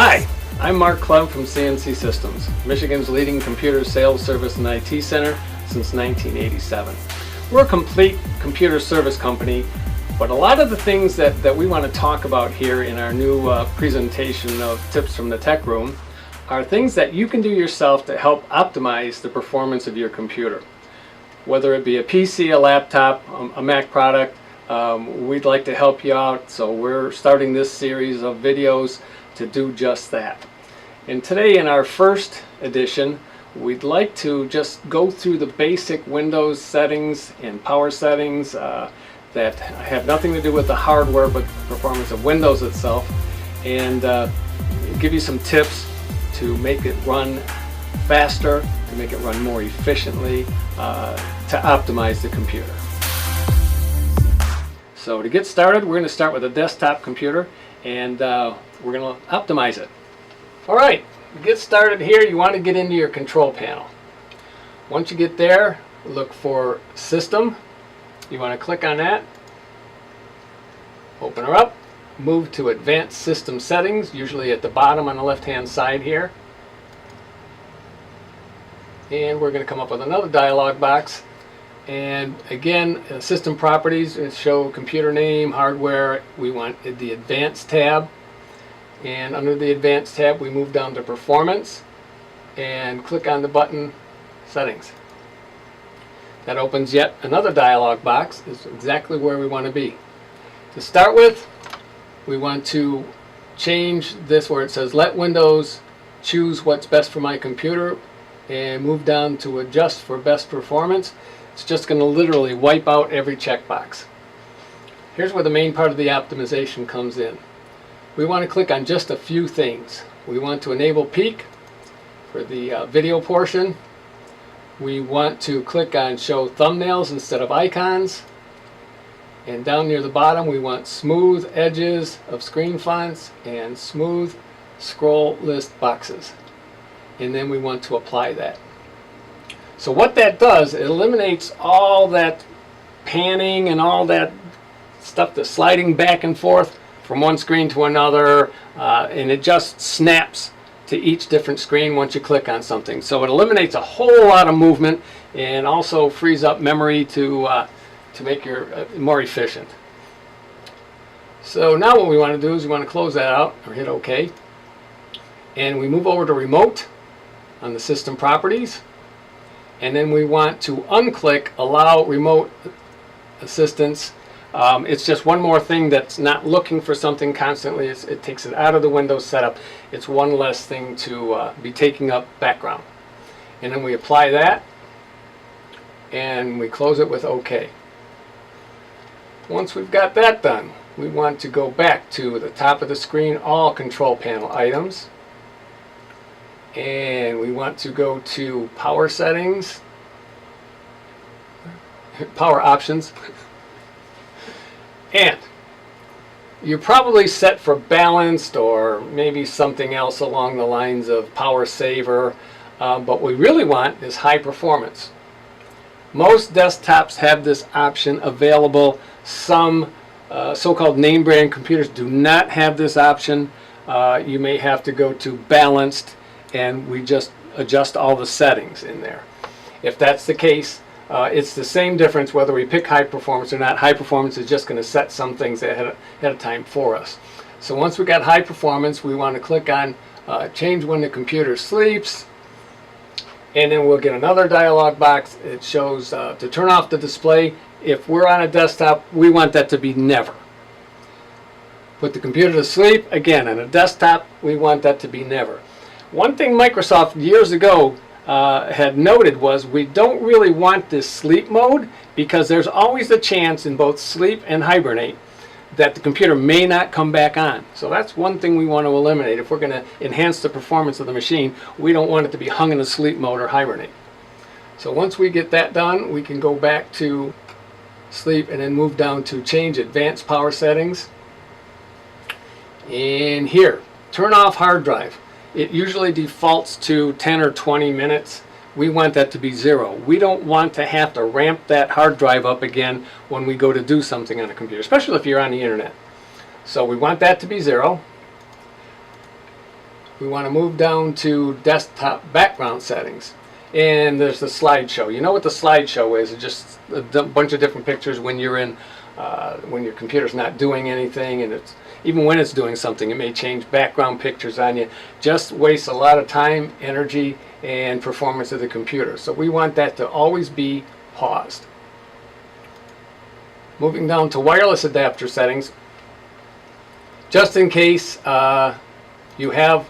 Hi, I'm Mark Clem from CNC Systems, Michigan's leading computer sales service and IT center since 1987. We're a complete computer service company, but a lot of the things that we want to talk about here in our new presentation of Tips from the Tech Room are things that you can do yourself to help optimize the performance of your computer. Whether it be a PC, a laptop, a Mac product, we'd like to help you out, so we're starting this series of videos to do just that. And today in our first edition, we'd like to just go through the basic Windows settings and power settings that have nothing to do with the hardware but the performance of Windows itself, and give you some tips to make it run faster, to make it run more efficiently, to optimize the computer. So to get started, we're going to start with a desktop computer, and we're going to optimize it. Alright, to get started here, you want to get into your control panel. Once you get there, look for System. You want to click on that, open her up, move to Advanced System Settings, usually at the bottom on the left hand side here. And we're going to come up with another dialog box. And again, System Properties show computer name, hardware. We want the Advanced tab. And under the Advanced tab, we move down to Performance and click on the button Settings. That opens yet another dialog box. It's exactly where we want to be. To start with, we want to change this where it says Let Windows choose what's best for my computer, and move down to Adjust for best performance. It's just going to literally wipe out every checkbox. Here's where the main part of the optimization comes in. We want to click on just a few things. We want to enable peak for the video portion. We want to click on show thumbnails instead of icons. And down near the bottom, we want smooth edges of screen fonts and smooth scroll list boxes. And then we want to apply that. So what that does, it eliminates all that panning and all that stuff, the sliding back and forth from one screen to another, and it just snaps to each different screen once you click on something. So it eliminates a whole lot of movement and also frees up memory to make your more efficient. So now what we want to do is we want to close that out or hit OK, and we move over to Remote on the System Properties, and then we want to unclick Allow Remote Assistance. It's just one more thing that's not looking for something constantly. It takes it out of the Windows setup. It's one less thing to be taking up background. And then we apply that, and we close it with OK. Once we've got that done, we want to go back to the top of the screen, all control panel items. And we want to go to Power Settings, Power Options. And you're probably set for balanced or maybe something else along the lines of power saver, but what we really want is high performance. Most desktops have this option available. Some so-called name brand computers do not have this option. You may have to go to balanced, and we just adjust all the settings in there. If that's the case, it's the same difference whether we pick high performance or not. High performance is just going to set some things ahead of time for us. So once we got high performance, we want to click on change when the computer sleeps, and then we'll get another dialog box. It shows to turn off the display. If we're on a desktop, we want that to be never. Put the computer to sleep. Again, on a desktop, we want that to be never. One thing Microsoft years ago had noted was we don't really want this sleep mode, because there's always the chance in both sleep and hibernate that the computer may not come back on. So that's one thing we want to eliminate. If we're going to enhance the performance of the machine, we don't want it to be hung in a sleep mode or hibernate. So once we get that done, we can go back to sleep and then move down to change advanced power settings. And here, turn off hard drive. It usually defaults to 10 or 20 minutes. We want that to be 0. We don't want to have to ramp that hard drive up again when we go to do something on a computer, especially if you're on the internet. So we want that to be 0. we want to move down to desktop background settings. And there's the slideshow. You know what the slideshow is? It's just a bunch of different pictures when you're in, when your computer's not doing anything, and it's even when it's doing something, it may change background pictures on you. Just wastes a lot of time, energy, and performance of the computer. So we want that to always be paused. Moving down to wireless adapter settings, just in case you have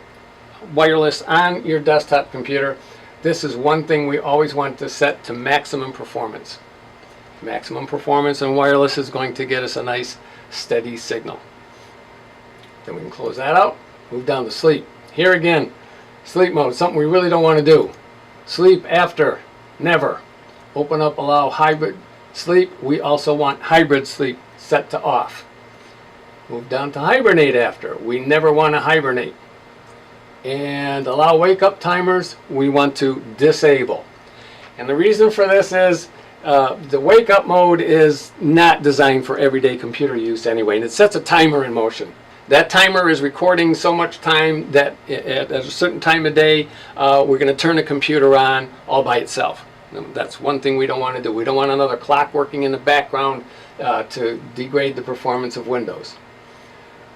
wireless on your desktop computer, this is one thing we always want to set to maximum performance. Maximum performance and wireless is going to get us a nice steady signal. Then we can close that out, move down to sleep. Here again, sleep mode, something we really don't want to do. Sleep after, never. Open up, allow hybrid sleep. We also want hybrid sleep set to off. Move down to hibernate after. We never want to hibernate. And allow wake up timers, we want to disable. And the reason for this is the wake up mode is not designed for everyday computer use anyway, and it sets a timer in motion. That timer is recording so much time that at a certain time of day we're going to turn the computer on all by itself. That's one thing we don't want to do. We don't want another clock working in the background to degrade the performance of Windows.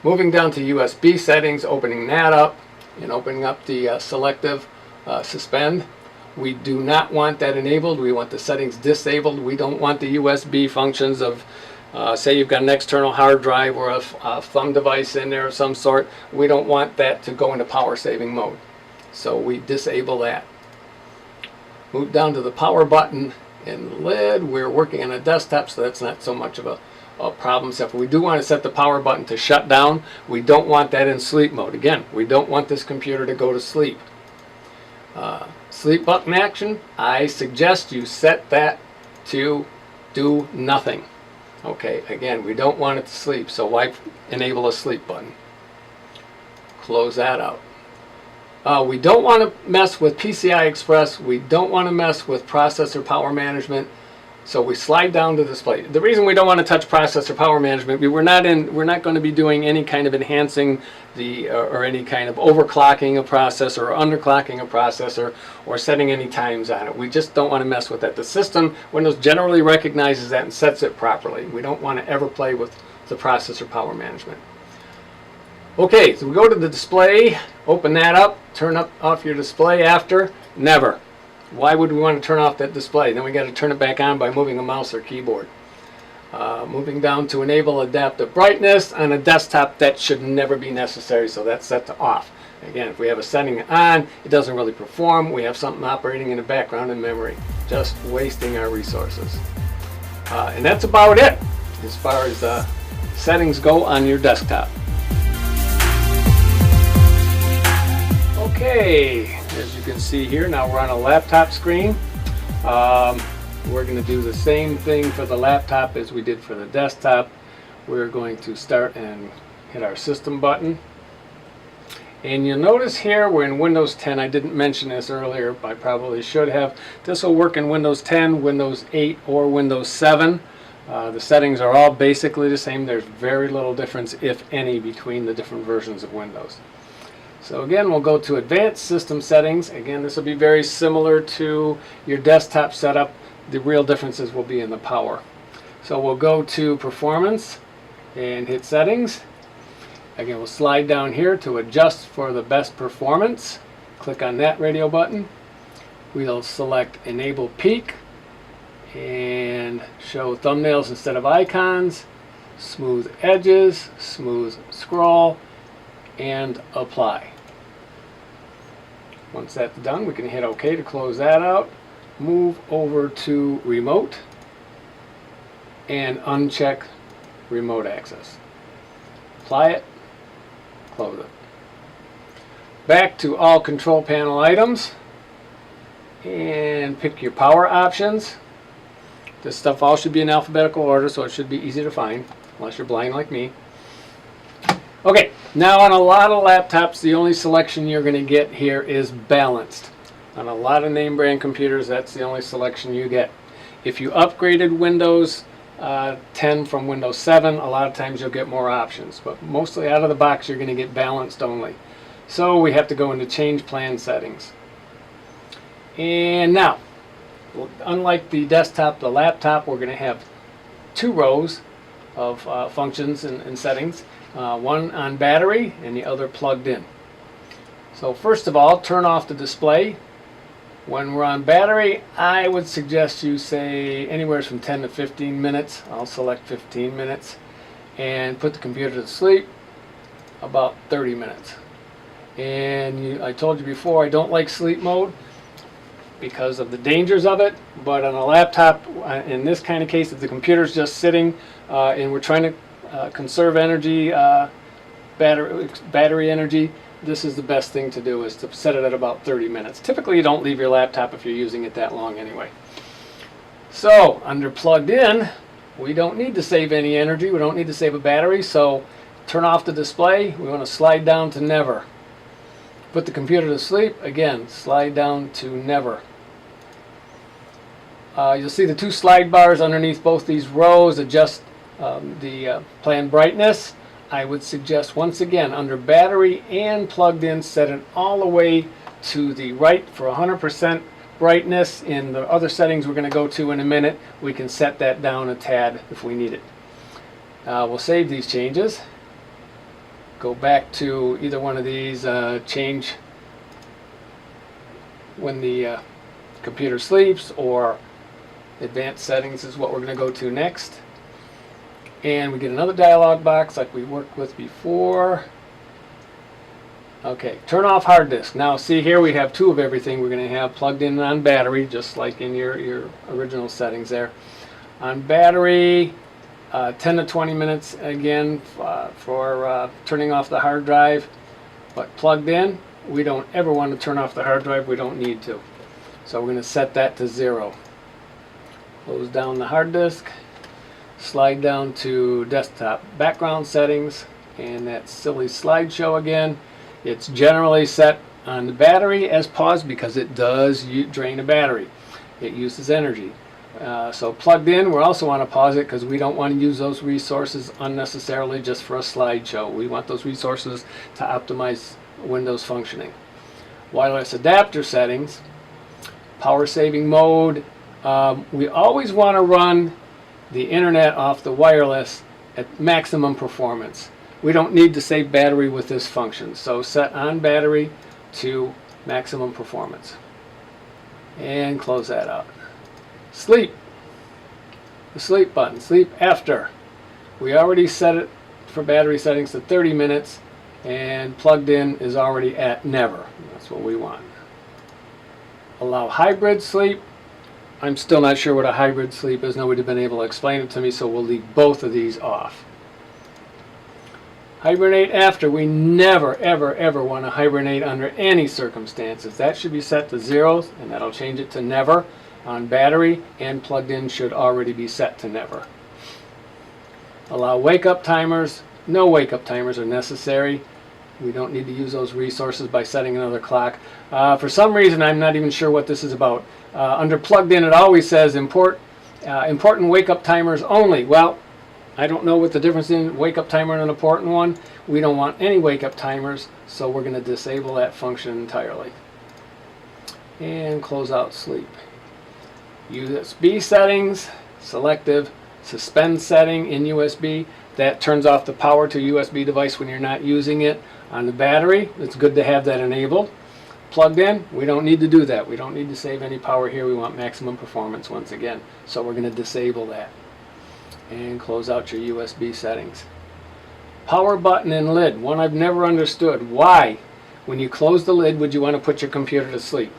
Moving down to USB settings, opening that up and opening up the selective suspend. We do not want that enabled. We want the settings disabled. We don't want the USB functions of say you've got an external hard drive or a thumb device in there of some sort. We don't want that to go into power saving mode. So we disable that. Move down to the power button and the lid. We're working on a desktop, so that's not so much of a problem, except we do want to set the power button to shut down. We don't want that in sleep mode. Again, we don't want this computer to go to sleep. Sleep button action, I suggest you set that to do nothing. Okay, again, we don't want it to sleep, so why enable a sleep button? Close that out. We don't want to mess with PCI Express. We don't want to mess with processor power management. So we slide down to display. The reason we don't want to touch processor power management, we're not going to be doing any kind of enhancing or any kind of overclocking a processor or underclocking a processor or setting any times on it. We just don't want to mess with that. The system, Windows generally recognizes that and sets it properly. We don't want to ever play with the processor power management. Okay, so we go to the display, open that up, turn off your display after, never. Why would we want to turn off that display? Then we got to turn it back on by moving a mouse or keyboard. Moving down to enable adaptive brightness on a desktop, that should never be necessary, so that's set to off. Again, if we have a setting on, it doesn't really perform. We have something operating in the background in memory, just wasting our resources. And that's about it as far as settings go on your desktop. Okay, as you can see here, now we're on a laptop screen. We're going to do the same thing for the laptop as we did for the desktop. We're going to start and hit our system button. And you'll notice here we're in Windows 10. I didn't mention this earlier, but I probably should have. This will work in Windows 10, Windows 8, or Windows 7. The settings are all basically the same. There's very little difference, if any, between the different versions of Windows. So again, we'll go to Advanced System Settings. Again, this will be very similar to your desktop setup. The real differences will be in the power. So we'll go to Performance and hit Settings. Again, we'll slide down here to adjust for the best performance. Click on that radio button. We'll select Enable Peak and show thumbnails instead of icons, smooth edges, smooth scroll, and apply. Once that's done, we can hit OK to close that out. Move over to Remote and uncheck Remote Access. Apply it, close it. Back to all control panel items and pick your power options. This stuff all should be in alphabetical order, so it should be easy to find, unless you're blind like me. Okay, now on a lot of laptops, the only selection you're going to get here is balanced. On a lot of name brand computers, that's the only selection you get. If you upgraded Windows 10 from Windows 7, a lot of times you'll get more options, but mostly out of the box you're going to get balanced only. So we have to go into change plan settings. And now, unlike the desktop, the laptop, we're going to have two rows of functions and settings, one on battery and the other plugged in. So first of all, turn off the display. When we're on battery, I would suggest you say anywhere from 10 to 15 minutes. I'll select 15 minutes. And put the computer to sleep about 30 minutes. And I told you before, I don't like sleep mode because of the dangers of it, but on a laptop, in this kind of case, if the computer's just sitting and we're trying to conserve energy, battery energy, this is the best thing to do, is to set it at about 30 minutes. Typically you don't leave your laptop if you're using it that long anyway. So under plugged in, we don't need to save any energy, we don't need to save a battery, so turn off the display, we want to slide down to never. Put the computer to sleep, again, slide down to never. You'll see the two slide bars underneath both these rows adjust the plan brightness. I would suggest once again under battery and plugged in, set it all the way to the right for 100% brightness. In the other settings we're going to go to in a minute, we can set that down a tad if we need it. We'll save these changes. Go back to either one of these, change when the computer sleeps, or advanced settings is what we're going to go to next. And we get another dialog box like we worked with before. Okay, turn off hard disk. Now see here we have two of everything we're going to have plugged in on battery, just like in your original settings there. On battery, 10 to 20 minutes again for turning off the hard drive. But plugged in, we don't ever want to turn off the hard drive, we don't need to. So we're going to set that to 0. Close down the hard disk, slide down to desktop background settings, and that silly slideshow again. It's generally set on the battery as pause because it does drain a battery. It uses energy. So plugged in, we also want to pause it because we don't want to use those resources unnecessarily just for a slideshow. We want those resources to optimize Windows functioning. Wireless adapter settings, power saving mode. We always want to run the internet off the wireless at maximum performance. We don't need to save battery with this function, so set on battery to maximum performance and close that out. Sleep, the sleep button, sleep after. We already set it for battery settings to 30 minutes, and plugged in is already at never. That's what we want. Allow hybrid sleep. I'm still not sure what a hybrid sleep is. Nobody's been able to explain it to me, so we'll leave both of these off. Hibernate after. We never, ever, ever want to hibernate under any circumstances. That should be set to 0, and that'll change it to never. On battery and plugged in should already be set to never. Allow wake-up timers. No wake-up timers are necessary. We don't need to use those resources by setting another clock. For some reason, I'm not even sure what this is about. Under plugged in, it always says important wake-up timers only. Well, I don't know what the difference in wake-up timer and an important one. We don't want any wake-up timers, so we're going to disable that function entirely. And close out sleep. USB settings, selective suspend setting in USB. That turns off the power to USB device when you're not using it. On the battery, it's good to have that enabled. Plugged in, we don't need to do that. We don't need to save any power here. We want maximum performance once again. So we're going to disable that. And close out your USB settings. Power button and lid. One I've never understood. Why, when you close the lid, would you want to put your computer to sleep?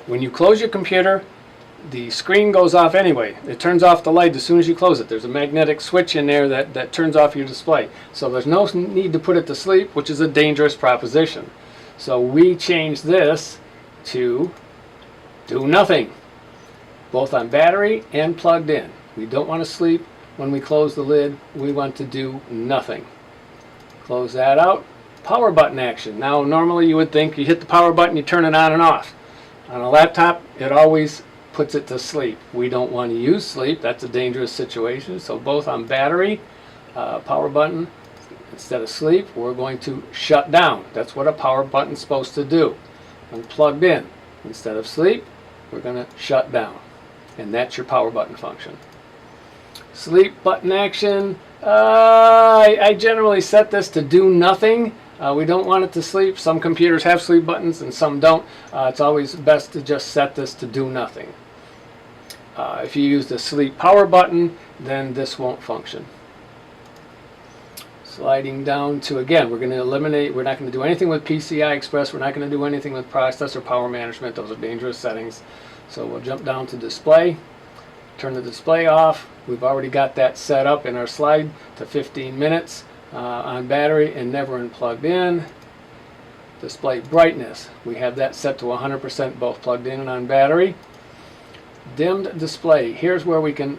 When you close your computer, the screen goes off anyway. It turns off the light as soon as you close it. There's a magnetic switch in there that turns off your display. So there's no need to put it to sleep, which is a dangerous proposition. So we change this to do nothing, both on battery and plugged in. We don't want to sleep when we close the lid. We want to do nothing. Close that out. Power button action. Now normally you would think you hit the power button, you turn it on and off. On a laptop, it always puts it to sleep. We don't want to use sleep. That's a dangerous situation. So both on battery, power button, Instead of sleep, we're going to shut down. That's what a power button's supposed to do. When plugged in, instead of sleep, we're going to shut down. And that's your power button function. Sleep button action. I generally set this to do nothing. We don't want it to sleep. Some computers have sleep buttons and some don't. It's always best to just set this to do nothing. If you use the sleep power button, then this won't function. Sliding down to, again, we're going to eliminate, we're not going to do anything with PCI Express, we're not going to do anything with processor power management, those are dangerous settings. So we'll jump down to display, turn the display off. We've already got that set up in our slide to 15 minutes on battery and never unplugged in. Display brightness, we have that set to 100% both plugged in and on battery. Dimmed display, here's where we can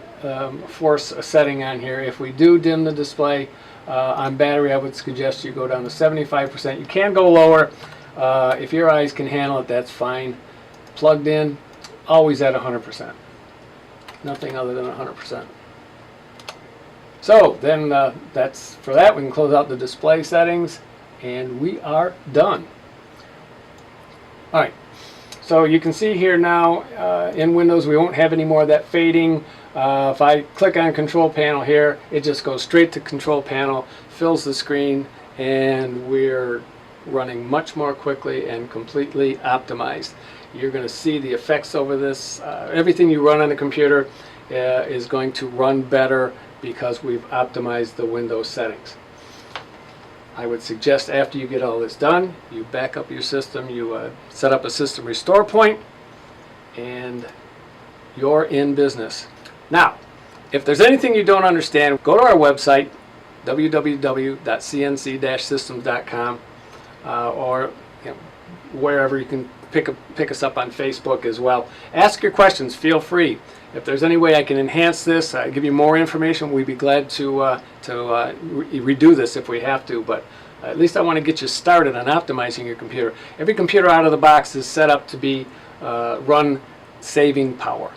force a setting on here. If we do dim the display on battery, I would suggest you go down to 75%. You can go lower. If your eyes can handle it, that's fine. Plugged in, always at 100%. Nothing other than 100%. So then that's for that. We can close out the display settings and we are done. All right. So you can see here now in Windows we won't have any more of that fading. If I click on control panel here, it just goes straight to control panel, fills the screen, and we're running much more quickly and completely optimized. You're going to see the effects over this. Everything you run on a computer is going to run better because we've optimized the Windows settings. I would suggest after you get all this done, you back up your system, you set up a system restore point, and you're in business. Now, if there's anything you don't understand, go to our website, www.cnc-systems.com, or wherever you can pick us up on Facebook as well. Ask your questions, feel free. If there's any way I can enhance this, give you more information, we'd be glad to redo this if we have to, but at least I want to get you started on optimizing your computer. Every computer out of the box is set up to be run saving power,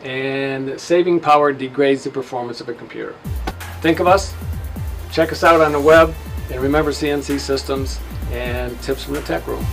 and saving power degrades the performance of a computer. Think of us, check us out on the web, and remember CNC Systems and Tips from the Tech Room.